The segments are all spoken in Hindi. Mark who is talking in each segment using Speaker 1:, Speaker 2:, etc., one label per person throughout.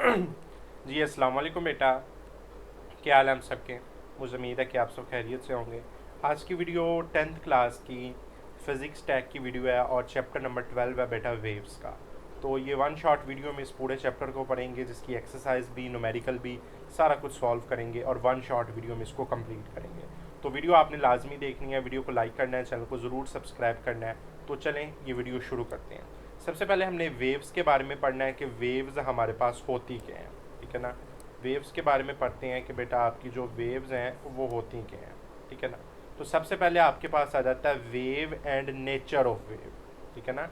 Speaker 1: जी अस्सलाम वालेकुम बेटा। क्या हाल है हम सबके। मुझे उम्मीद है कि आप सब खैरियत से होंगे। आज की वीडियो 10th क्लास की फ़िज़िक्स टैग की वीडियो है और चैप्टर नंबर 12 है बेटा वेव्स का। तो ये वन शॉट वीडियो में इस पूरे चैप्टर को पढ़ेंगे, जिसकी एक्सरसाइज भी न्यूमेरिकल भी सारा कुछ सॉल्व करेंगे और वन शॉट वीडियो में इसको कंप्लीट करेंगे। तो वीडियो आपने लाजमी देखनी है, वीडियो को लाइक करना है, चैनल को ज़रूर सब्सक्राइब करना है। तो चलें ये वीडियो शुरू करते हैं। सबसे पहले हमने वेव्स के बारे में पढ़ना है कि वेव्स हमारे पास होती क्या हैं, ठीक है ना। वेव्स के बारे में पढ़ते हैं कि बेटा आपकी जो वेव्स हैं वो होती क्या हैं, ठीक है ना। तो सबसे पहले आपके पास आ जाता है wave and nature of wave, ठीक है ना।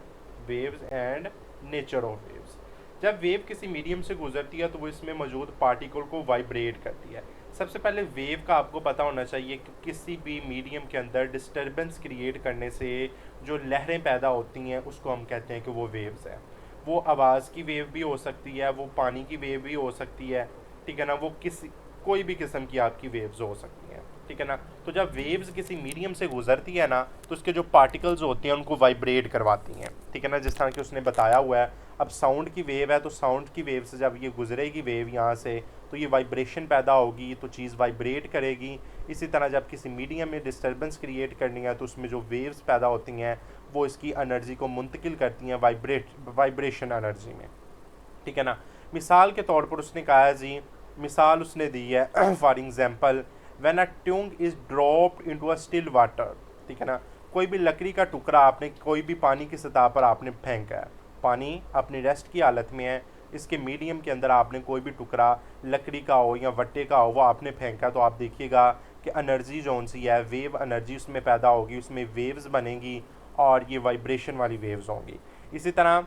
Speaker 1: Waves and nature of waves. जब वेव किसी मीडियम से गुजरती है तो वो इसमें मौजूद पार्टिकल को वाइब्रेट करती है। सबसे पहले वेव का आपको पता होना चाहिए कि किसी भी मीडियम के अंदर डिस्टरबेंस क्रिएट करने से जो लहरें पैदा होती हैं उसको हम कहते हैं कि वो वेव्स है। वो आवाज़ की वेव भी हो सकती है, वो पानी की वेव भी हो सकती है, ठीक है ना। वो किसी कोई भी किस्म की आपकी वेव्स हो सकती हैं, ठीक है ना। तो जब वेव्स किसी मीडियम से गुजरती है ना तो उसके जो पार्टिकल्स होते हैं उनको वाइब्रेट करवाती हैं, ठीक है ना, जिस तरह कि उसने बताया हुआ है। अब साउंड की वेव है तो साउंड की वेव से जब ये गुजरेगी वेव यहाँ से तो ये वाइब्रेशन पैदा होगी, तो चीज़ वाइब्रेट करेगी। इसी तरह जब किसी मीडियम में डिस्टर्बेंस क्रिएट करनी है तो उसमें जो वेव्स पैदा होती हैं वो इसकी एनर्जी को मुंतकिल करती हैं वाइब्रेशन एनर्जी में, ठीक है ना। मिसाल के तौर पर उसने कहा है जी, मिसाल उसने दी है for example when a tongue is dropped into a still water, ठीक है ना। कोई भी लकड़ी का टुकड़ा आपने कोई भी पानी की सतह पर आपने फेंका है, पानी अपनी रेस्ट की हालत में है, इसके मीडियम के अंदर आपने कोई भी टुकड़ा लकड़ी का हो या वट्टे का हो वो आपने फेंका, तो आप देखिएगा कि एनर्जी जो सी है वेव एनर्जी उसमें पैदा होगी, उसमें वेव्स बनेंगी और ये वाइब्रेशन वाली वेव्स होंगी। इसी तरह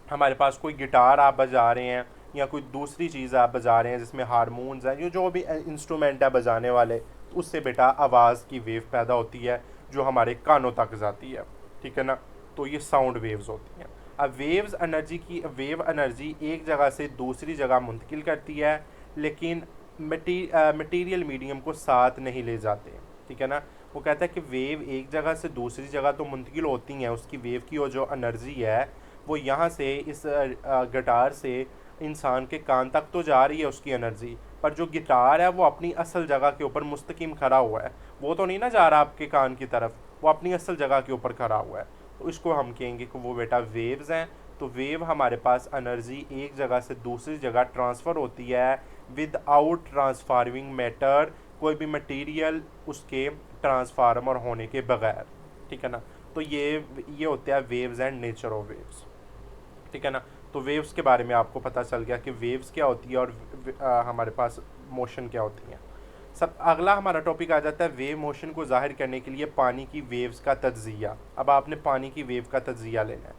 Speaker 1: हमारे पास कोई गिटार आप बजा रहे हैं या कोई दूसरी चीज़ आप बजा रहे हैं जिसमें हारमोन्स हैं, जो भी इंस्ट्रूमेंट है बजाने वाले, तो उससे बेटा आवाज़ की वेव पैदा होती है जो हमारे कानों तक जाती है, ठीक है ना। तो ये साउंड वेव्स होती हैं। अब वेव एनर्जी एक जगह से दूसरी जगह मुंतकिल करती है, लेकिन मटीरियल मीडियम को साथ नहीं ले जाते, ठीक है ना। वो कहता है कि वेव एक जगह से दूसरी जगह तो मुंतकिल होती हैं, उसकी वेव की वो जो एनर्जी है वो यहाँ से इस गिटार से इंसान के कान तक तो जा रही है उसकी एनर्जी, पर जो गिटार है वो अपनी असल जगह के ऊपर मुस्तकिम खड़ा हुआ है, वो तो नहीं ना जा रहा आपके कान की तरफ, वो अपनी असल जगह के ऊपर खड़ा हुआ है। तो इसको हम कहेंगे कि वो बेटा वेव्स हैं। तो वेव हमारे पास एनर्जी एक जगह से दूसरी जगह ट्रांसफ़र होती है विदाउट ट्रांसफार्मिंग मैटर, कोई भी मटेरियल उसके ट्रांसफार्मर होने के बगैर, ठीक है ना। तो ये होते हैं waves and nature of waves, ठीक है ना। तो वेव्स के बारे में आपको पता चल गया कि वेव्स क्या होती है और हमारे पास मोशन क्या होती है। सब अगला हमारा टॉपिक आ जाता है वेव मोशन को जाहिर करने के लिए पानी की वेव्स का तज्जिया। अब आपने पानी की वेव का तज्जिया लेना है।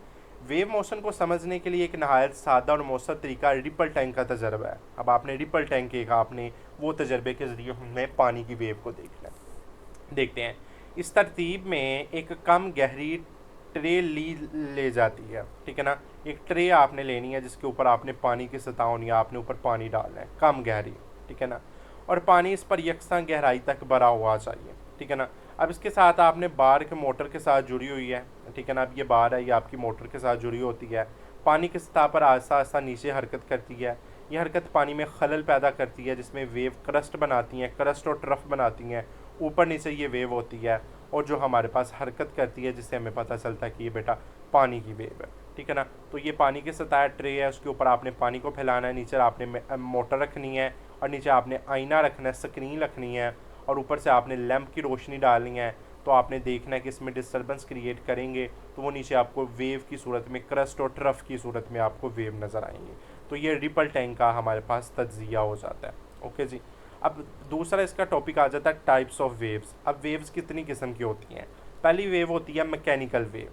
Speaker 1: वेव मोशन को समझने के लिए एक नहायत सादा और मौसर तरीका रिपल टैंक का तजर्बा है। अब आपने रिपल टैंक देखा, आपने वो तजर्बे के ज़रिए हमने पानी की वेव को देखना है। देखते हैं। इस तरतीब में एक कम गहरी ट्रे ले जाती है, ठीक है ना। एक ट्रे आपने लेनी है जिसके ऊपर आपने पानी की सतह होनी है, आपने ऊपर पानी डालना है कम गहरी, ठीक है ना। और पानी इस पर यकसा गहराई तक भरा हुआ चाहिए, ठीक है ना। अब इसके साथ आपने बार के मोटर के साथ जुड़ी हुई है, ठीक है ना। अब ये बार है, ये आपकी मोटर के साथ जुड़ी होती है, पानी की सतह पर आहिस्ता आहिस्ता नीचे हरकत करती है। ये हरकत पानी में खलल पैदा करती है जिसमें वेव क्रस्ट बनाती हैं, क्रस्ट और ट्रफ बनाती हैं, ऊपर नीचे ये वेव होती है और जो हमारे पास हरकत करती है जिससे हमें पता चलता है कि ये बेटा पानी की वेव है, ठीक है ना। तो ये पानी की सतह ट्रे है, उसके ऊपर आपने पानी को फैलाना है, नीचे आपने मोटर रखनी है और नीचे आपने आईना रखना है, स्क्रीन रखनी है और ऊपर से आपने लैंप की रोशनी डालनी है। तो आपने देखना है कि इसमें डिस्टर्बेंस क्रिएट करेंगे तो वो नीचे आपको वेव की सूरत में, क्रस्ट और ट्रफ की सूरत में आपको वेव नज़र आएंगी। तो ये रिपल टैंक का हमारे पास तज्जिया हो जाता है। ओके जी। अब दूसरा इसका टॉपिक आ जाता है टाइप्स ऑफ वेव्स। अब वेव्स कितनी किस्म की होती हैं। पहली वेव होती है मैकेनिकल वेव।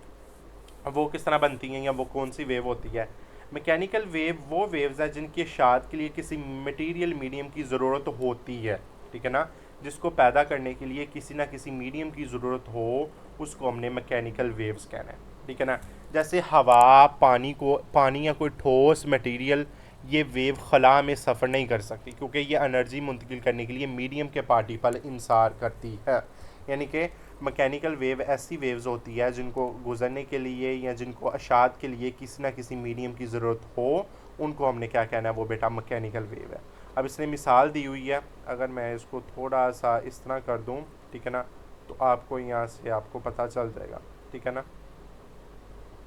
Speaker 1: अब वो किस तरह बनती हैं या वो कौन सी वेव होती है। मैकेनिकल वेव वो वेव्स हैं जिनकी इशाअत के लिए किसी मटेरियल मीडियम की ज़रूरत होती है, ठीक है ना। जिसको पैदा करने के लिए किसी ना किसी मीडियम की ज़रूरत हो उसको हमने मैकेनिकल वेव्स कहना है, ठीक है ना। जैसे हवा, पानी या कोई ठोस मटेरियल, ये वेव खला में सफ़र नहीं कर सकती क्योंकि ये एनर्जी मुंतकिल करने के लिए मीडियम के पार्टिकल इंसार करती है। यानी कि मैकेनिकल वेव ऐसी वेव्स होती है जिनको गुजरने के लिए या जिनको अशात के लिए किसी ना किसी मीडियम की ज़रूरत हो उनको हमने क्या कहना है, वो बेटा मैकेनिकल वेव है। अब इसने मिसाल दी हुई है, अगर मैं इसको थोड़ा सा इस तरह कर दूँ, ठीक है ना, तो आपको यहाँ से आपको पता चल जाएगा, ठीक है ना।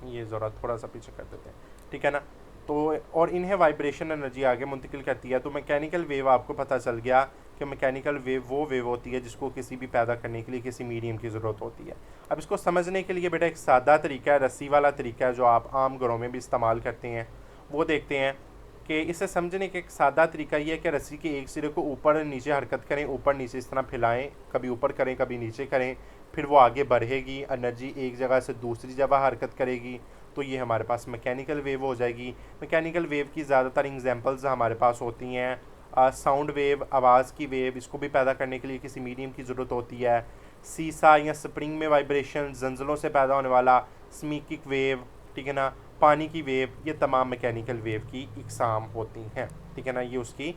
Speaker 1: ये ज़रा थोड़ा सा पीछे कर देते हैं, ठीक है ना। तो और इन्हें वाइब्रेशन एनर्जी आगे मुंतकिल करती है। तो मैकेनिकल वेव आपको पता चल गया कि मैकेनिकल वेव वो वेव होती है जिसको किसी भी पैदा करने के लिए किसी मीडियम की ज़रूरत होती है। अब इसको समझने के लिए बेटा एक सादा तरीका है, रस्सी वाला तरीका है, जो आप आम घरों में भी इस्तेमाल करते हैं। वो देखते हैं कि इसे समझने का एक सादा तरीका ये है कि रस्सी के एक सिरे को ऊपर नीचे हरकत करें, ऊपर नीचे इस तरह फैलाएं, कभी ऊपर करें कभी नीचे करें, फिर वो आगे बढ़ेगी, एनर्जी एक जगह से दूसरी जगह हरकत करेगी, तो ये हमारे पास मैकेनिकल वेव हो जाएगी। मैकेनिकल वेव की ज़्यादातर एग्जांपल्स हमारे पास होती हैं साउंड वेव, आवाज़ की वेव, इसको भी पैदा करने के लिए किसी मीडियम की ज़रूरत होती है। सीसा या स्प्रिंग में वाइब्रेशन, जंजलों से पैदा होने वाला स्मीकिक वेव, ठीक है ना, पानी की वेव, ये तमाम मैकेनिकल वेव की इकसाम होती हैं, ठीक है ना, ये उसकी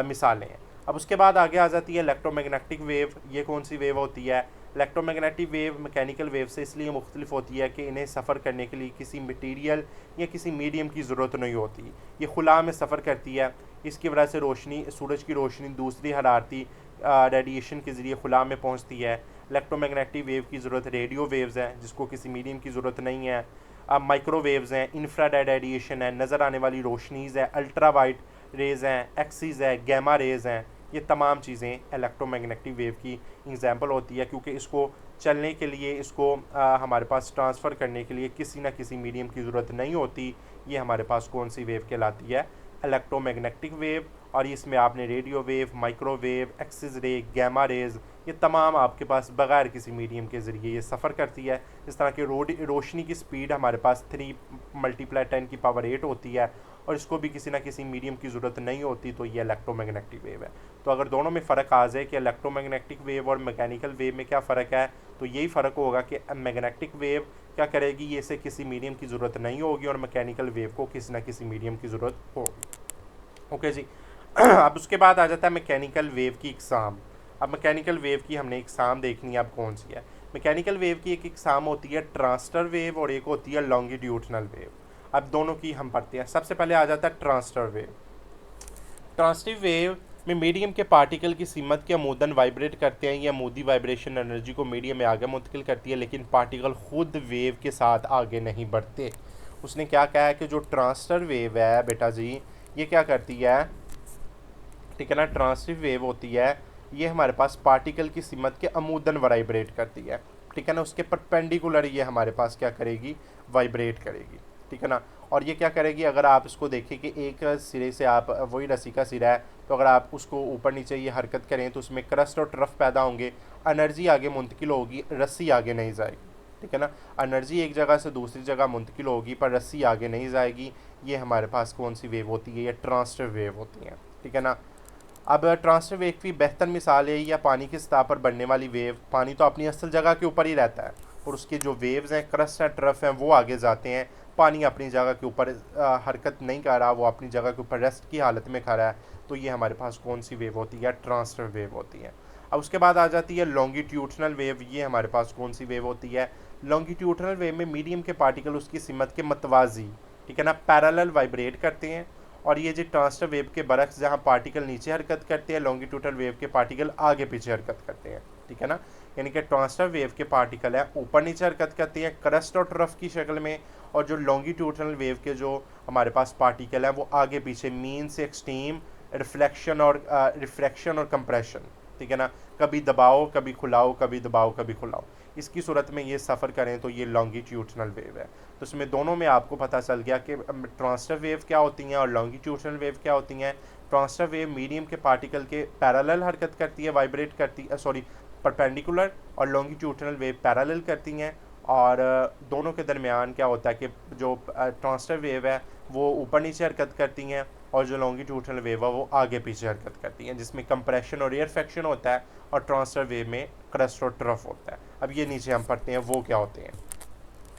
Speaker 1: मिसालें हैं। अब उसके बाद आगे आ जाती है इलेक्ट्रोमैग्नेटिक वेव। ये कौन सी वेव होती है? इलेक्ट्रोमैग्नेटिक वेव मैकेनिकल वेव से इसलिए मुख्तलिफ होती है कि इन्हें सफ़र करने के लिए किसी मटीरियल या किसी मीडियम की ज़रूरत नहीं होती। ये खुला में सफ़र करती है, इसकी वजह से रोशनी, सूरज की रोशनी दूसरी हरारती रेडिएशन के ज़रिए खुला में पहुँचती है। इलेक्ट्रोमैग्नेटिक वेव की ज़रूरत रेडियो वेव्स हैं, जिसको किसी मीडियम की ज़रूरत नहीं है। माइक्रोवेव्स हैं, इंफ्रारेड रेडिएशन है, नज़र आने वाली रोशनीज़ है, अल्ट्रा वाइट रेज़ हैं, एक्सीज़ है, गैमा रेज़ हैं, ये तमाम चीज़ें इलेक्ट्रोमैग्नेटिक वेव की एग्जांपल होती है, क्योंकि इसको चलने के लिए, इसको हमारे पास ट्रांसफ़र करने के लिए किसी न किसी मीडियम की ज़रूरत नहीं होती। ये हमारे पास कौन सी वेव कहलाती है? Electromagnetic wave. और इसमें आपने रेडियो वेव, माइक्रोवेव, एक्सिस रे, गैमा रेज़, ये तमाम आपके पास बग़ैर किसी मीडियम के ज़रिए ये सफ़र करती है। इस तरह की रोशनी की स्पीड हमारे पास 3 × 10⁸ होती है, और इसको भी किसी ना किसी मीडियम की ज़रूरत नहीं होती, तो ये इलेक्ट्रोमैग्नेटिक वेव है। तो अगर दोनों में फ़र्क आ जाए कि इलेक्ट्रोमैग्नेटिक वेव और मैकेनिकल वेव में क्या फ़र्क है, तो यही फ़र्क होगा कि मैग्नेटिक वेव क्या करेगी, ये इसे किसी मीडियम की ज़रूरत नहीं होगी, और मैकेनिकल वेव को किसी ना किसी मीडियम की ज़रूरत होगी। ओके जी। अब उसके बाद आ जाता है मैकेनिकल वेव की इकसाम। अब मैकेनिकल वेव की हमने इकसाम देखनी है, अब कौन सी है। मैकेनिकल वेव की एक इकसाम होती है ट्रांसटर वेव, और एक होती है लॉन्गिट्यूडनल वेव। अब दोनों की हम पढ़ते हैं। सबसे पहले आ जाता है ट्रांसटर वेव। ट्रांसटिव वेव में मीडियम के पार्टिकल की सीमत के अमूदन वाइब्रेट करते हैं, या अमूदी वाइब्रेशन एनर्जी को मीडियम में आगे मुंतकिल करती है, लेकिन पार्टिकल खुद वेव के साथ आगे नहीं बढ़ते। उसने क्या कहा है कि जो ट्रांसटर वेव है बेटा जी, ये क्या करती है, ठीक है ना, ट्रांसटिव वेव होती है, ये हमारे पास पार्टिकल की सीमत के अमूदन वाइब्रेट करती है, ठीक है ना, उसके परपेंडिकुलर ये हमारे पास क्या करेगी, वाइब्रेट करेगी, ठीक है ना। और ये क्या करेगी, अगर आप इसको देखें कि एक सिरे से आप, वही रस्सी का सिरा है, तो अगर आप उसको ऊपर नीचे ये हरकत करें तो उसमें क्रस्ट और ट्रफ पैदा होंगे, एनर्जी आगे मुंतकिल होगी, रस्सी आगे नहीं जाएगी, ठीक है ना। एनर्जी एक जगह से दूसरी जगह मुंतकिल होगी पर रस्सी आगे नहीं जाएगी। ये हमारे पास कौन सी वेव होती है, ये ट्रांसटिव वेव होती है, ठीक है ना। अब ट्रांसटिव वेव की बेहतर मिसाल है या पानी की सतह पर बढ़ने वाली वेव। पानी तो अपनी असल जगह के ऊपर ही रहता है, और उसकी जो वेव्स हैं, क्रस्ट हैं, ट्रफ हैं, वो आगे जाते हैं। पानी अपनी जगह के ऊपर हरकत नहीं कर रहा, वो अपनी जगह के ऊपर रेस्ट की हालत में खड़ा है, तो ये हमारे पास कौन सी वेव होती है, ट्रांसटिव वेव होती है। अब उसके बाद आ जाती है लॉन्गिट्यूडनल वेव। ये हमारे पास कौन सी वेव होती है, लॉन्गिट्यूडनल वेव में मीडियम के पार्टिकल उसकी सिमत के मतवाजी, ठीक है ना, पैरेलल वाइब्रेट करते हैं। और ये जो ट्रांसटिव वेव के बरक्स, जहाँ पार्टिकल नीचे हरकत करते हैं, लॉन्गिट्यूडनल वेव के पार्टिकल आगे पीछे हरकत करते हैं, ठीक है ना। यानी कि ट्रांसटिव वेव के पार्टिकल है ऊपर नीचे हरकत करते हैं क्रस्ट और ट्रफ की शक्ल में, और जो लॉन्गिट्यूडनल वेव के जो हमारे पास पार्टिकल है वो आगे पीछे, मीन से एक्सट्रीम, रिफ्रैक्शन और कंप्रेशन, ठीक है ना, कभी दबाओ कभी खुलाओ, कभी दबाओ कभी खुलाओ, इसकी सूरत में ये सफ़र करें तो ये लॉन्गिट्यूडनल वेव है। तो इसमें दोनों में आपको पता चल गया कि ट्रांसटिव वेव क्या होती हैं और लॉन्गिट्यूडनल वेव क्या होती हैं। ट्रांसटिव वेव मीडियम के पार्टिकल के पैरेलल हरकत करती है, वाइब्रेट करती है, सॉरी परपेंडिकुलर, और लॉन्गिट्यूडनल वेव पैरेलल करती हैं। और दोनों के दरमियान क्या होता है कि जो ट्रांसटिव वेव है वो ऊपर नीचे हरकत करती हैं, और जो लॉन्गिट्यूडनल वेव है वो आगे पीछे हरकत करती हैं, जिसमें कंप्रेशन और रेयरफेक्शन होता है, और ट्रांसटिव वेव में क्रस्ट और ट्रफ होता है। अब ये नीचे हम पढ़ते हैं वो क्या होते हैं,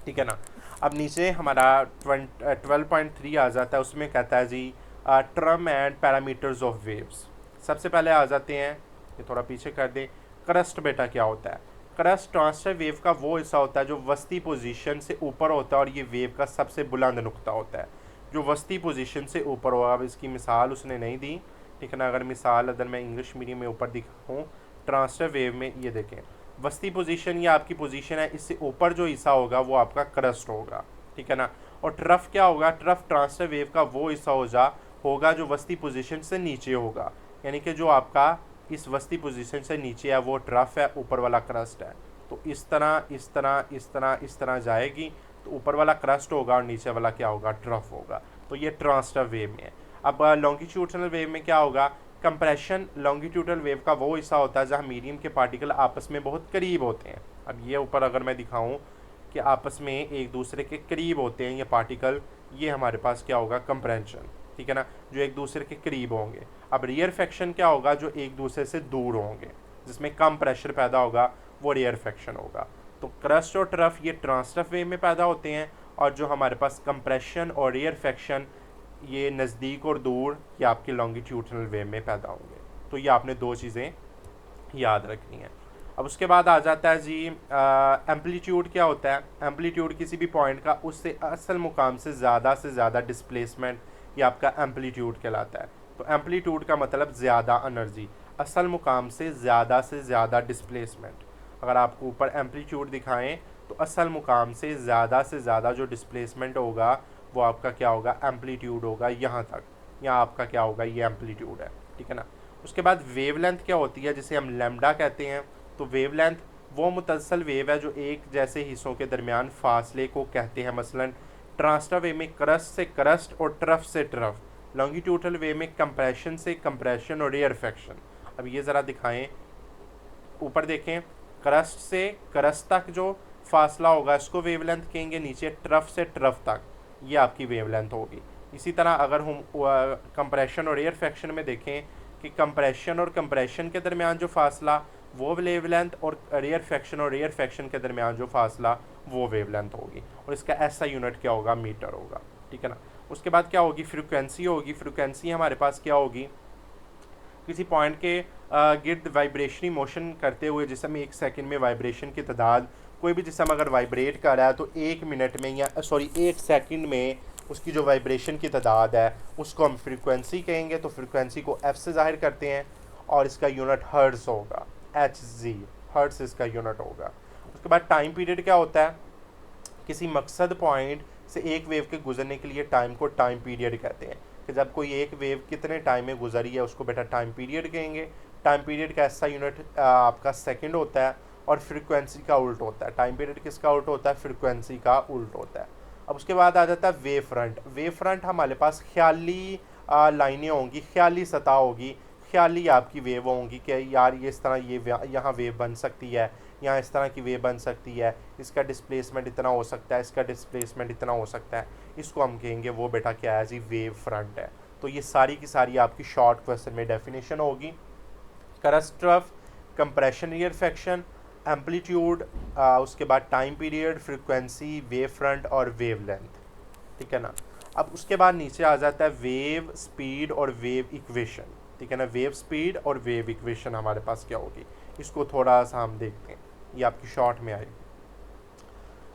Speaker 1: ठीक है ना। अब नीचे हमारा 12.3 आ जाता है, उसमें कहता है जी term and parameters of waves. सबसे पहले आ जाते हैं, ये थोड़ा पीछे कर दें, क्रस्ट बेटा क्या होता है। क्रस्ट ट्रांसटिव वेव का वो हिस्सा होता है जो वस्ती पोजीशन से ऊपर होता है, और ये वेव का सबसे बुलंद नुक्ता होता है। जो वस्ती पोजीशन से ऊपर होगा। अब इसकी मिसाल उसने नहीं दी, ठीक है ना। अगर मिसाल अगर मैं इंग्लिश मीडियम में ऊपर दिखाऊँ ट्रांसफर वेव में, ये देखें वस्ती पोजीशन ये आपकी पोजीशन है, इससे ऊपर जो हिस्सा होगा वो आपका क्रस्ट होगा, ठीक है ना। और ट्रफ क्या होगा, ट्रफ ट्रांसफर वेव का वो हिस्सा होगा जो वस्ती पोजीशन से नीचे होगा, यानी कि जो आपका इस वस्ती पोजीशन से नीचे है वो ट्रफ है, ऊपर वाला क्रस्ट है। तो इस तरह इस तरह इस तरह इस तरह जाएगी, तो ऊपर वाला क्रस्ट होगा और नीचे वाला क्या होगा, ट्रफ होगा। तो ये ट्रांसफर वेव में है। अब लॉन्गिट्यूडनल वेव में क्या होगा, कंप्रेशन लॉन्गिट्यूडनल वेव का वो हिस्सा होता है जहाँ मीडियम के पार्टिकल आपस में बहुत करीब होते हैं। अब ये ऊपर अगर मैं दिखाऊं कि आपस में एक दूसरे के करीब होते हैं ये पार्टिकल, ये हमारे पास क्या होगा, कंप्रेशन, ठीक है ना, जो एक दूसरे के करीब होंगे। अब रेयरफेक्शन क्या होगा, जो एक दूसरे से दूर होंगे, जिसमें कम प्रेशर पैदा होगा, वो रेयरफेक्शन होगा। तो क्रस्ट और ट्रफ ये ट्रांसफर वेव में पैदा होते हैं, और जो हमारे पास कंप्रेशन और रेयरफेक्शन ये नज़दीक और दूर ये आपके लॉन्गिट्यूडनल वेव में पैदा होंगे। तो ये आपने दो चीज़ें याद रखनी है। अब उसके बाद आ जाता है जी एम्पलीट्यूड क्या होता है। एम्पलीट्यूड किसी भी पॉइंट का उससे असल मुकाम से ज़्यादा डिस्प्लेसमेंट, ये आपका एम्पलीट्यूड कहलाता है। तो एम्पलीट्यूड का मतलब ज़्यादा एनर्जी, असल मुकाम से ज़्यादा डिस्प्लेसमेंट। अगर आपको ऊपर एम्पलीट्यूड दिखाएं तो असल मुकाम से ज़्यादा जो डिस्प्लेसमेंट होगा वो आपका क्या होगा, एम्पलीट्यूड होगा। यहाँ तक, यहाँ आपका क्या होगा, ये एम्पलीट्यूड है, ठीक है ना। उसके बाद वेवलेंथ क्या होती है, जिसे हम लैम्डा कहते हैं। तो वेवलेंथ वो मुतसल वेव है जो एक जैसे हिस्सों के दरमियान फासले को कहते हैं। मसलन ट्रांसफर वेव में क्रस्ट से क्रस्ट और ट्रफ से ट्रफ, लॉन्गिट्यूडनल वेव में कंप्रेशन से कंप्रेशन और रेयरफेक्शन। अब ये ज़रा दिखाएं, ऊपर देखें, क्रस्ट से क्रस्ट तक जो फासला होगा इसको वेवलेंथ कहेंगे, नीचे ट्रफ से ट्रफ तक ये आपकी वेवलेंथ होगी। इसी तरह अगर हम कंप्रेशन और रेयरफेक्शन में देखें कि कंप्रेशन और कंप्रेशन के दरमियान जो फासला वो वेवलेंथ, और रेयरफेक्शन के दरमियान जो फासला वो वेवलेंथ होगी। और इसका ऐसा यूनिट क्या होगा, मीटर होगा, ठीक है ना। उसके बाद क्या होगी, फ्रीक्वेंसी होगी। फ्रीक्वेंसी हमारे पास क्या होगी, किसी पॉइंट के गिर्द वाइब्रेशनी मोशन करते हुए जिसम एक सेकंड में वाइब्रेशन की तादाद, कोई भी जिसम अगर वाइब्रेट कर रहा है तो एक मिनट में या एक सेकंड में उसकी जो वाइब्रेशन की तादाद है उसको हम फ्रीक्वेंसी कहेंगे। तो फ्रीक्वेंसी को एफ से जाहिर करते हैं और इसका यूनिट हर्ट्ज़ होगा, HZ, हर्ट्ज़ इसका यूनिट होगा। उसके बाद टाइम पीरियड क्या होता है, किसी मकसद पॉइंट से एक वेव के गुजरने के लिए टाइम को टाइम पीरियड कहते हैं, कि जब कोई एक वेव कितने टाइम में गुजरी है उसको बेटा टाइम पीरियड कहेंगे। टाइम पीरियड का ऐसा यूनिट आपका सेकंड होता है, और फ्रीक्वेंसी का उल्ट होता है। टाइम पीरियड किसका उल्ट होता है, फ्रीक्वेंसी का उल्ट होता है। अब उसके बाद आ जाता है वेव फ्रंट। वेव फ्रंट हमारे पास ख्याली लाइनें होंगी, ख्याली सतह होगी, ख्याली आपकी वेव होंगी कि यार ये इस तरह ये यहाँ वेव बन सकती है, यहाँ इस तरह की वेव बन सकती है, इसका डिस्प्लेसमेंट इतना हो सकता है, इसका डिस्प्लेसमेंट इतना हो सकता है, इसको हम कहेंगे वो बेटा क्या है जी, वेव फ्रंट है। तो ये सारी की सारी आपकी शॉर्ट क्वेश्चन में डेफिनेशन होगी। Crust trough, compression rarefaction, amplitude, उसके बाद time period, frequency, wave front और वेव लेंथ, ठीक है ना। अब उसके बाद नीचे आ जाता है वेव स्पीड और वेव इक्वेशन, ठीक है ना। वेव स्पीड और वेव इक्वेशन हमारे पास क्या होगी, इसको थोड़ा सा हम देखते हैं, ये आपकी शॉर्ट में आएगी।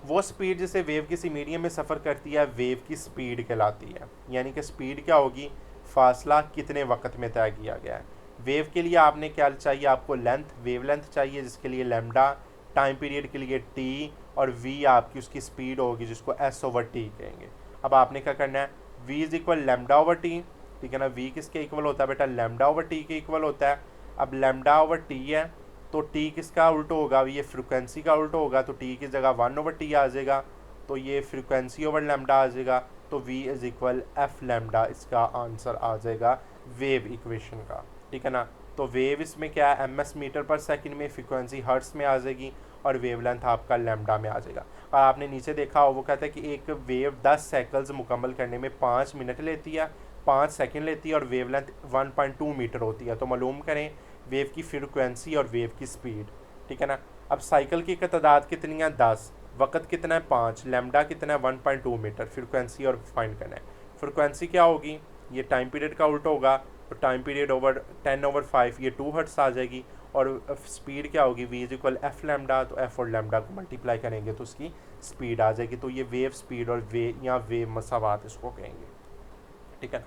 Speaker 1: वो स्पीड जिसे वेव किसी मीडियम में सफ़र करती है वेव की स्पीड कहलाती है। यानी कि स्पीड क्या होगी, फासला कितने वक्त में तय किया गया है। वेव के लिए आपने क्या चाहिए, आपको लेंथ, वेव लेंथ चाहिए जिसके लिए लैम्डा, टाइम पीरियड के लिए टी, और वी आपकी उसकी स्पीड होगी जिसको S/T कहेंगे। अब आपने क्या करना है, v is equal lambda over T, ठीक है ना। v किसके इक्वल होता है बेटा, लैम्डा ओवर टी के इक्वल होता है। अब लैम्डा ओवर टी है तो t किसका उल्ट होगा, ये फ्रिक्वेंसी का उल्ट होगा, तो t की जगह 1/t आ जाएगा, तो ये फ्रिक्वेंसी ओवर लैम्डा आ जाएगा। तो v is equal F lambda इसका आंसर आ जाएगा वेव इक्वेशन का, ठीक है ना। तो वेव इसमें क्या है, ms मीटर पर सेकंड में, फ्रिक्वेंसी हर्ट्स में आ जाएगी, और वेवलेंथ आपका लैम्डा में आ जाएगा। और आपने नीचे देखा हो वो कहता है कि एक वेव 10 साइकिल्स मुकम्मल करने में 5 मिनट लेती है, 5 सेकंड लेती है, और वेवलेंथ 1.2 मीटर होती है। तो मालूम करें वेव की फ्रिक्वेंसी और वेव की स्पीड, ठीक है ना। अब साइकिल की तादाद कितनी है, 10, वक़्त कितना है, 5, लैम्डा कितना है, 1.2 मीटर, फ्रिक्वेंसी और फाइंड करना है। फ्रिक्वेंसी क्या होगी, ये टाइम पीरियड का उल्टा होगा, तो टाइम पीरियड ओवर 10/5 ये 2 हर्ट्स आ जाएगी। और स्पीड क्या होगी, v is equal F lambda, तो एफ और लैम्डा को मल्टीप्लाई करेंगे तो उसकी स्पीड आ जाएगी। तो ये वेव स्पीड और या वेव मसावात इसको कहेंगे। ठीक है।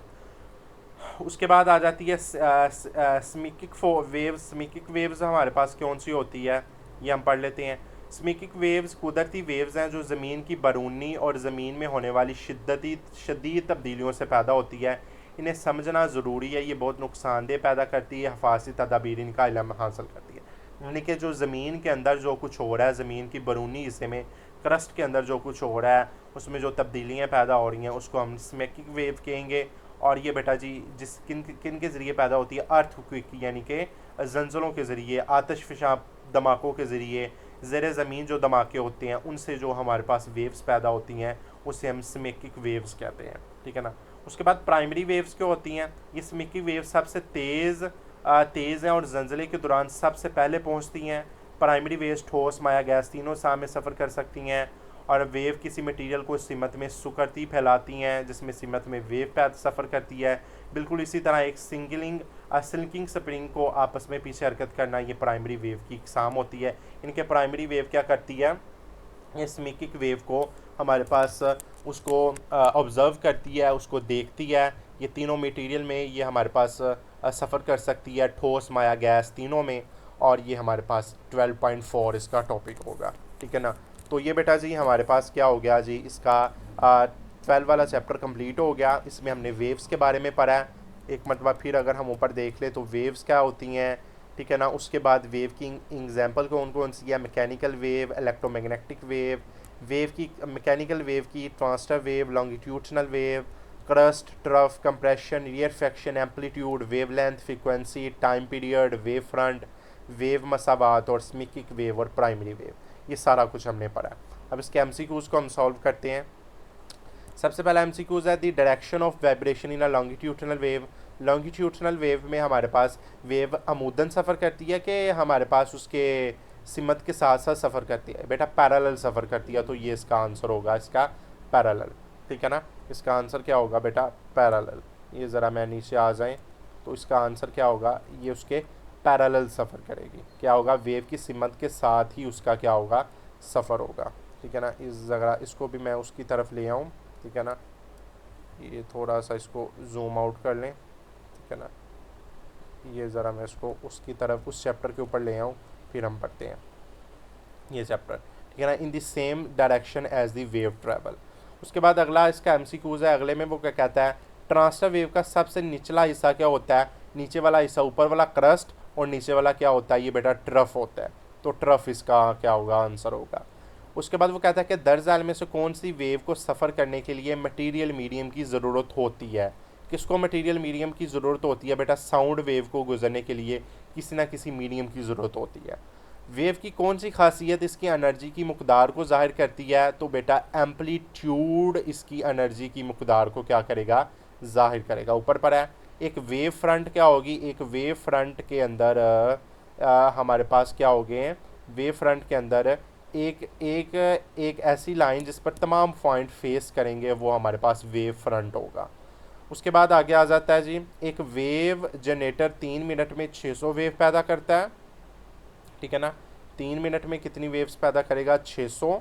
Speaker 1: उसके बाद आ जाती है स्मीकिक वेव्स। स्मीकिक वेव्स हमारे पास कौन सी होती है ये हम पढ़ लेते हैं। स्मीकिक वेव्स कुदरती वेव्स हैं जो ज़मीन की बैरूनी और ज़मीन में होने वाली शदीद तब्दीलियों से पैदा होती है। इन्हें समझना ज़रूरी है, ये बहुत नुकसानदेह पैदा करती है, हिफाजती तदाबीर इनका इल्म हासिल करती है। यानी कि जो ज़मीन के अंदर जो कुछ हो रहा है, ज़मीन की बैरूनी हिस्से में क्रस्ट के अंदर जो कुछ हो रहा है, उसमें जो तब्दीलियाँ पैदा हो रही हैं उसको हम स्मैकिक वेव कहेंगे। और ये बेटा जी जिस किन किन के ज़रिए पैदा होती है, अर्थक्वेक यानी कि जंजलों के ज़रिए, आतिश फिशां धमाकों के ज़रिए, ज़ेर ज़मीन जो धमाके होते हैं उनसे जो हमारे पास वेव्स पैदा होती हैं उसे हम स्मैकिक वेव्स कहते हैं। ठीक है ना। उसके बाद प्राइमरी वेव्स क्या होती हैं। ये स्मैकिक वेव्स सबसे तेज़ हैं और जंजले के दौरान सबसे पहले पहुंचती हैं। प्राइमरी वेव्स ठोस, माया, गैस तीनों साह में सफ़र कर सकती हैं। और वेव किसी मटेरियल को सिमत में सुकरती फैलाती हैं, जिसमें सिमत में वेव पैद सफ़र करती है। बिल्कुल इसी तरह एक सिल्किंग स्प्रिंग को आपस में पीछे हरकत करना, ये प्राइमरी वेव की इकसाम होती है। इनके प्राइमरी वेव क्या करती है, ये स्मैकिक वेव को हमारे पास उसको ऑब्ज़र्व करती है, उसको देखती है। ये तीनों मटेरियल में ये हमारे पास सफ़र कर सकती है, ठोस, माया, गैस तीनों में। और ये हमारे पास 12.4 इसका टॉपिक होगा। ठीक है ना। तो ये बेटा जी हमारे पास क्या हो गया जी, इसका 12 वाला चैप्टर कंप्लीट हो गया। इसमें हमने वेव्स के बारे में पढ़ा है। एक मरतबा फिर अगर हम ऊपर देख ले तो वेव्स क्या होती हैं। ठीक है ना। उसके बाद वेव की एग्जांपल कौन कौन सी है, mechanical wave, electromagnetic wave, wave की मैकेनिकल वेव की transverse wave, longitudinal wave, crest, trough, compression, rarefaction, amplitude, wavelength, frequency, time period, wave front, wave मसावात और स्मैकिक वेव और प्राइमरी वेव, ये सारा कुछ हमने पढ़ा। अब इसके एमसीक्यूज़ को हम सॉल्व करते हैं। सबसे पहला एमसीक्यूज़ है the direction of vibration in a longitudinal wave. Longitudinal wave में हमारे पास वेव अमूदन सफ़र करती है कि हमारे पास उसके सिमत के साथ साथ सफ़र करती है, बेटा पैरेलल सफ़र करती है। तो ये इसका आंसर होगा, इसका पैरेलल। ठीक है ना। इसका आंसर क्या होगा बेटा, पैरेलल। ये ज़रा मैं नीचे आ जाएँ तो इसका आंसर क्या होगा, ये उसके पैरेलल सफ़र करेगी। क्या होगा, वेव की सिमत के साथ ही उसका क्या होगा, सफ़र होगा। ठीक है ना। इस जगह इसको भी मैं उसकी तरफ ले आऊँ। ठीक है ना। ये थोड़ा सा इसको जूम आउट कर लें। ठीक है ना। ये ज़रा मैं इसको उसकी तरफ, उस चैप्टर के ऊपर ले आऊँ, फिर हम पढ़ते हैं ये चैप्टर। ठीक है ना। In the same direction as the wave travel. उसके बाद अगला इसका एमसीक्यूज़ है। अगले में वो क्या कहता है, ट्रांसटर वेव का सबसे निचला हिस्सा क्या होता है, नीचे वाला हिस्सा, ऊपर वाला क्रस्ट, और नीचे वाला क्या होता है, ये बेटा ट्रफ होता है। तो ट्रफ इसका क्या होगा, आंसर होगा। उसके बाद वो कहता है कि दर्ज हाल में से कौन सी वेव को सफ़र करने के लिए मटेरियल मीडियम की ज़रूरत होती है। किसको मटेरियल मीडियम की ज़रूरत होती है बेटा, साउंड वेव को गुजरने के लिए किसी ना किसी मीडियम की ज़रूरत होती है। वेव की कौन सी खासियत इसकी एनर्जी की मकदार को ज़ाहिर करती है, तो बेटा एम्पलीट्यूड इसकी एनर्जी की मकदार को क्या करेगा, ज़ाहिर करेगा। ऊपर पर है एक वेव फ्रंट क्या होगी, एक वेव फ्रंट के अंदर हमारे पास क्या हो गए, वेव फ्रंट के अंदर एक एक एक ऐसी लाइन जिस पर तमाम पॉइंट फेस करेंगे, वो हमारे पास वेव फ्रंट होगा। उसके बाद आगे आ जाता है जी, एक वेव जनरेटर 3 मिनट में 600 वेव पैदा करता है। ठीक है ना। 3 मिनट में कितनी वेव्स पैदा करेगा, 600।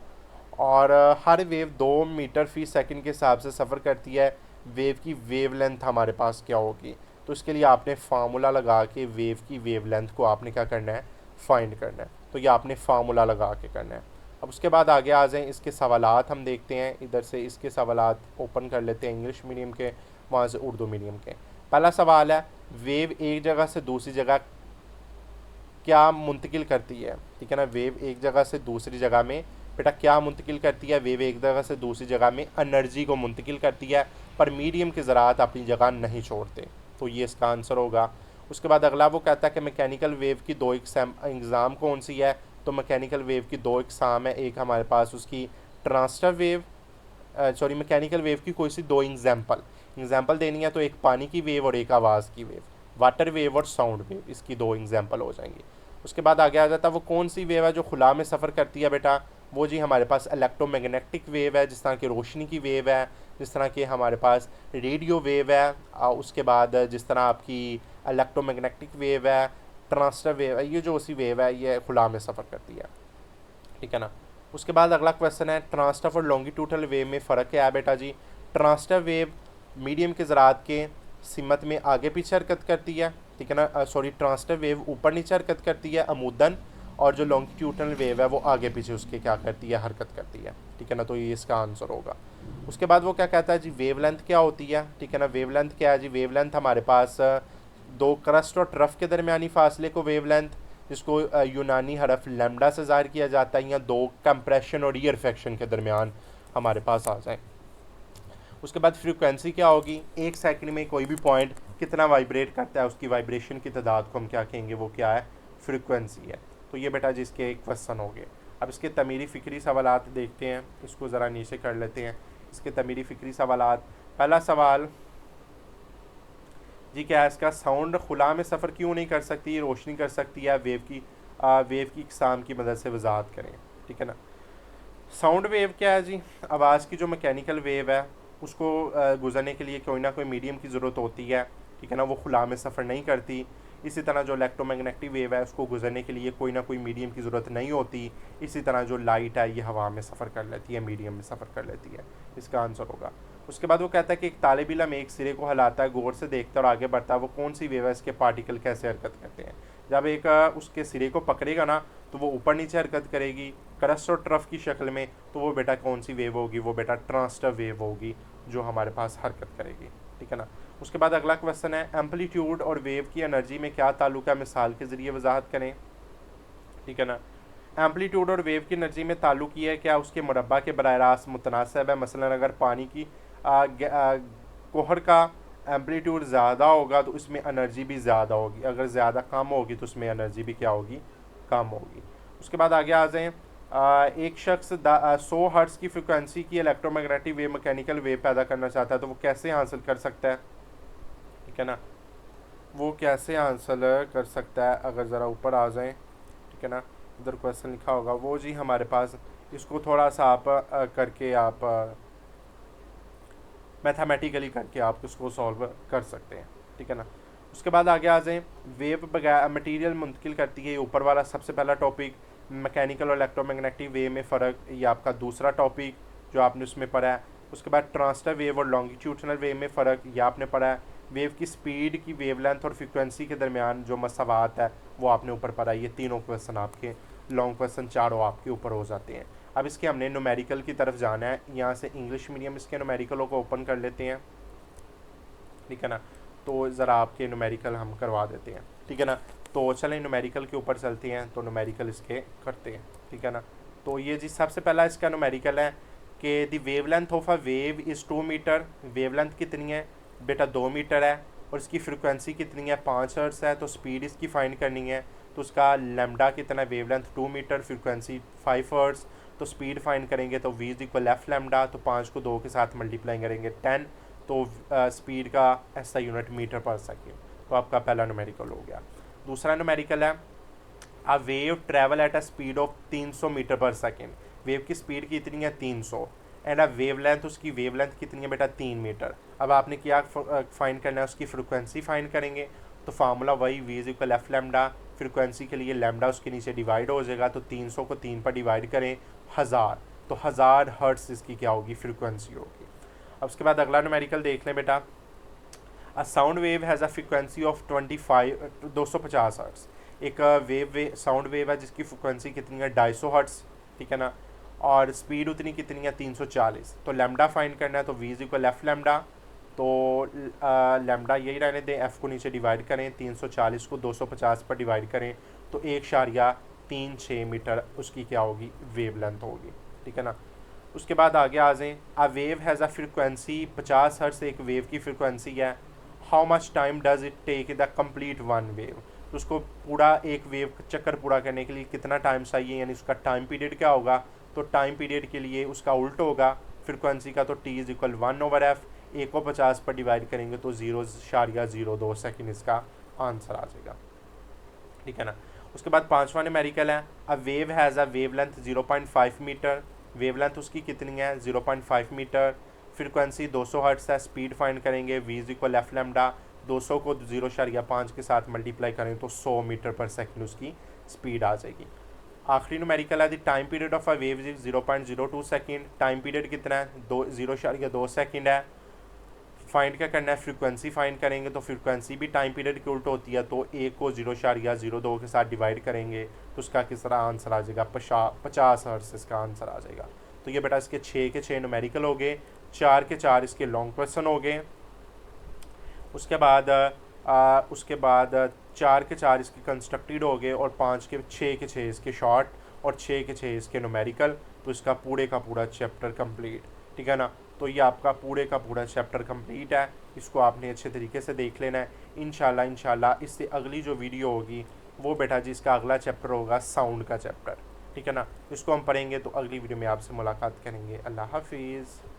Speaker 1: और हर वेव 2 मीटर फी सेकंड के हिसाब से सफ़र करती है। वेव की वेव लेंथ हमारे पास क्या होगी, तो इसके लिए आपने फार्मूला लगा के वेव की वेव लेंथ को आपने क्या करना है, फाइंड करना है। तो ये आपने फार्मूला लगा के करना है। अब उसके बाद आगे आ जाएं, इसके सवालात हम देखते हैं। इधर से इसके सवालात ओपन कर लेते हैं, इंग्लिश मीडियम के, वहाँ से उर्दू मीडियम के। पहला सवाल है, वेव एक जगह से दूसरी जगह क्या मुंतकिल करती है। ठीक है ना। वेव एक जगह से दूसरी जगह में बेटा क्या मुंतकिल करती है, वेव एक जगह से दूसरी जगह में एनर्जी को मुंतकिल करती है, पर मीडियम के ज़रात अपनी जगह नहीं छोड़ते। तो ये इसका आंसर होगा। उसके बाद अगला वो कहता है कि मैकेनिकल वेव की 2 एग्ज़ाम कौन सी है, तो मैकेनिकल वेव की 2 इकसाम है। एक हमारे पास उसकी ट्रांसटर वेव, सॉरी मैकेनिकल वेव की कोई सी 2 एग्जाम्पल देनी है, तो एक पानी की वेव और एक आवाज़ की वेव, वाटर वेव और साउंड वेव, इसकी 2 एग्जाम्पल हो जाएंगी। उसके बाद आगे आ जाता है वो कौन सी वेव है जो खुला में सफ़र करती है बेटा, वो जी हमारे पास इलेक्ट्रोमैग्नेटिक वेव है, जिस तरह की रोशनी की वेव है, जिस तरह के हमारे पास रेडियो वेव है। उसके बाद जिस तरह आपकी इलेक्ट्रोमैग्नेटिक वेव है, ट्रांसटर वेव है, ये जो उसी वेव है ये खुला में सफ़र करती है। ठीक है ना। उसके बाद अगला क्वेश्चन है, ट्रांसटर और लॉन्गिट्यूडनल वेव में फ़र्क क्या है बेटा जी। ट्रांसटर वेव मीडियम के ज़रात के सिमत में आगे पीछे हरकत करती है, ठीक है ना, सॉरी ट्रांसटर वेव ऊपर नीचे हरकत करती है अमूदन, और जो लॉन्गिट्यूडनल वेव है वो आगे पीछे उसके क्या करती है, हरकत करती है, ठीक है ना। तो ये इसका आंसर होगा। उसके बाद वो क्या कहता है जी, वेवलेंथ क्या होती है, ठीक है ना। वेवलेंथ क्या है जी, वेवलेंथ हमारे पास दो क्रस्ट और ट्रफ के दरमियानी फासले को वेवलेंथ, जिसको यूनानी हरफ लैम्डा से ज़ाहिर किया जाता है, या दो कंप्रेशन और ईयरफेक्शन के दरमियान हमारे पास आ जाए। उसके बाद फ्रीक्वेंसी क्या होगी, एक सेकंड में कोई भी पॉइंट कितना वाइब्रेट करता है, उसकी वाइब्रेशन की तादाद को हम क्या कहेंगे, वो क्या है, फ्रीक्वेंसी है। तो ये बेटा जिसके एक क्वेश्चन हो गए। अब इसके तमीरी फ़िक्री सवालात देखते हैं, इसको ज़रा नीचे कर लेते हैं। इसके तमीरी फ़िक्री सवालात, पहला सवाल जी क्या है इसका, साउंड खुला में सफ़र क्यों नहीं कर सकती, रोशनी कर सकती है, वेव की इकसाम की मदद से वजाहत करें, ठीक है ना। साउंड वेव क्या है जी, आवाज़ की जो मैकेनिकल वेव है उसको गुजरने के लिए कोई ना कोई मीडियम की ज़रूरत होती है, ठीक है ना, वो खुला में सफ़र नहीं करती। इसी तरह जो इलेक्ट्रोमैग्नेटिक वेव है उसको गुजरने के लिए कोई ना कोई मीडियम की ज़रूरत नहीं होती। इसी तरह जो लाइट है ये हवा में सफ़र कर लेती है, मीडियम में सफ़र कर लेती है। इसका आंसर होगा। उसके बाद वो कहता है कि एक तालिब इल्म एक सिरे को हिलाता है, गौर से देखता है और आगे बढ़ता है, वो कौन सी वेव है, इसके पार्टिकल कैसे हरकत करते हैं। जब एक उसके सिरे को पकड़ेगा ना तो वो ऊपर नीचे हरकत करेगी क्रस्ट और ट्रफ की शक्ल में, तो वो बेटा कौन सी वेव होगी, वो बेटा ट्रांसटर वेव होगी जो हमारे पास हरकत करेगी, ठीक है ना। उसके बाद अगला क्वेश्चन है, एम्पलीट्यूड और वेव की एनर्जी में क्या ताल्लुक है, मिसाल के ज़रिए वजाहत करें, ठीक है ना। एम्पलीट्यूड और वेव की एनर्जी में ताल्लुक ये है क्या उसके मुरब्बा के बराह रास्त मुतनासिब है। मसलन अगर पानी की कोहर का एम्पलीट्यूड ज़्यादा होगा तो उसमें एनर्जी भी ज़्यादा होगी, अगर ज़्यादा कम होगी तो उसमें एनर्जी भी क्या होगी, कम होगी। उसके बाद आगे आ जाएँ, एक शख्स 100 हर्ट्ज़ की फ्रिक्वेंसी की इलेक्ट्रोमैग्नेटिक वेव मैकेनिकल वेव पैदा करना चाहता है, तो वो कैसे हासिल कर सकता है, ठीक है ना। वो कैसे हासिल कर सकता है, अगर ज़रा ऊपर आ जाएं, ठीक है ना, इधर क्वेश्चन लिखा होगा वो जी हमारे पास, इसको थोड़ा सा आप करके आप मैथमेटिकली करके आप इसको सॉल्व कर सकते हैं, ठीक है ना। उसके बाद आगे आ जाएं, वेव बगैर मटेरियल मुंतकिल करती है, ऊपर वाला सबसे पहला टॉपिक। मैकेनिकल और इलेक्ट्रोमैग्नेटिक वेव में फ़र्क, ये आपका दूसरा टॉपिक जो आपने उसमें पढ़ा है। उसके बाद ट्रांसटर वेव और लॉन्गिट्यूडनल वेव में फ़र्क, ये आपने पढ़ा है। वेव की स्पीड की वेवलेंथ और फ्रिक्वेंसी के दरमियान जो मसावात है वो आपने ऊपर पढ़ा। ये तीनों क्वेश्चन आपके लॉन्ग क्वेश्चन चारों आपके ऊपर हो जाते हैं। अब इसके हमने न्यूमेरिकल की तरफ जाना है, यहाँ से इंग्लिश मीडियम इसके न्यूमेरिकलों को ओपन कर लेते हैं, ठीक है ना। तो ज़रा आपके न्यूमेरिकल हम करवा देते हैं, ठीक है ना। तो चलें न्यूमेरिकल के ऊपर चलते हैं, तो न्यूमेरिकल इसके करते हैं, ठीक है ना। तो ये जी सबसे पहला इसका न्यूमेरिकल है कि the wavelength of a wave is 2 metre. Wavelength कितनी है बेटा, 2 मीटर है, और इसकी फ्रिक्वेंसी कितनी है, 5 हर्ट्ज़ है। तो स्पीड इसकी फाइंड करनी है, तो उसका लैम्डा कितना है, वेवलेंथ 2 मीटर, फ्रिक्वेंसी 5 हर्ट्ज़। तो स्पीड फाइंड करेंगे तो v is equal F lambda, तो 5 को 2 के साथ मल्टीप्लाई करेंगे 10, तो स्पीड का ऐसा यूनिट मीटर पर सेकेंड। तो आपका पहला न्यूमेरिकल हो गया। दूसरा न्यूमेरिकल है, a wave travel at a speed of 300 metre per second. Wave की स्पीड कितनी है, 300, एंड अ वेवलेंथ, उसकी वेवलेंथ कितनी है बेटा, 3 मीटर। अब आपने क्या फाइंड करना है, उसकी फ्रिक्वेंसी फाइंड करेंगे। तो फार्मूला वही, v is equal F lambda, frequency के लिए लैम्डा उसके नीचे डिवाइड हो जाएगा, तो 300 को 3 पर डिवाइड करें 1000, तो 1000 हर्ट्ज़ इसकी क्या होगी, फ्रिक्वेंसी होगी। अब उसके बाद अगला न्यूमेरिकल देख लें बेटा, a sound wave has a frequency of 250 hertz. एक साउंड वेव है जिसकी फ्रिक्वेंसी कितनी है, 250 हर्ट्ज़, ठीक है ना, और स्पीड उतनी कितनी है, 340। तो लैम्डा फाइंड करना है, तो v is equal F lambda, तो लैम्डा यही रहने दें, एफ़ को नीचे डिवाइड करें, 340 को 250 पर डिवाइड करें, तो 1.36 मीटर उसकी क्या होगी, वेव लेंथ होगी, ठीक है ना। उसके बाद आगे आ जाएं, a wave has a frequency 50 hertz एक वेव की फ्रिक्वेंसी है। How much time does it take the complete one wave. तो उसको पूरा एक वेव चक्कर पूरा करने के लिए कितना टाइम चाहिए, यानी उसका टाइम पीरियड क्या होगा। तो टाइम पीरियड के लिए उसका उल्ट होगा फ्रिक्वेंसी का, तो टी इज इक्वल 1/f, 1 को 50 पर डिवाइड करेंगे तो 0.02 सेकेंड इसका आंसर आ जाएगा, ठीक है ना। उसके बाद पांचवा न्यूमेरिकल है, a wave has a wave length 0.5 metre. Wave length उसकी कितनी है, 0.5 मीटर, फ्रिक्वेंसी 200 हर्ट्ज़ है। स्पीड फाइंड करेंगे, v is equal F lambda, 200 को 0.5 के साथ मल्टीप्लाई करें तो 100 मीटर पर सेकेंड उसकी स्पीड आ जाएगी। आखिरी न्यूमेरिकल है, the time period of a wave is 0.02 second. Time period कितना है, 0.2 सेकेंड है। फाइंड क्या करना है, फ्रीक्वेंसी फाइंड करेंगे। तो फ्रीक्वेंसी भी टाइम पीरियड की उल्ट होती है, तो 1 को 0.02 के साथ डिवाइड करेंगे तो उसका किस तरह आंसर आ जाएगा, 50 हर्ट्ज इसका आंसर आ जाएगा। तो ये बेटा इसके 6 के 6 न्यूमेरिकल हो गए, 4 के 4 इसके लॉन्ग क्वेश्चन हो गए। उसके बाद 4 के 4 इसके कंस्ट्रक्टेड हो गए, और 5 के 6 के 6 इसके शॉर्ट, और 6 के 6 इसके न्यूमेरिकल। तो इसका पूरे का पूरा चैप्टर कंप्लीट, ठीक है ना। तो ये आपका पूरे का पूरा चैप्टर कंप्लीट है, इसको आपने अच्छे तरीके से देख लेना है। इंशाल्लाह इससे अगली जो वीडियो होगी वो बेटा जी इसका अगला चैप्टर होगा साउंड का चैप्टर, ठीक है ना। इसको हम पढ़ेंगे तो अगली वीडियो में आपसे मुलाकात करेंगे। अल्लाह हाफिज़।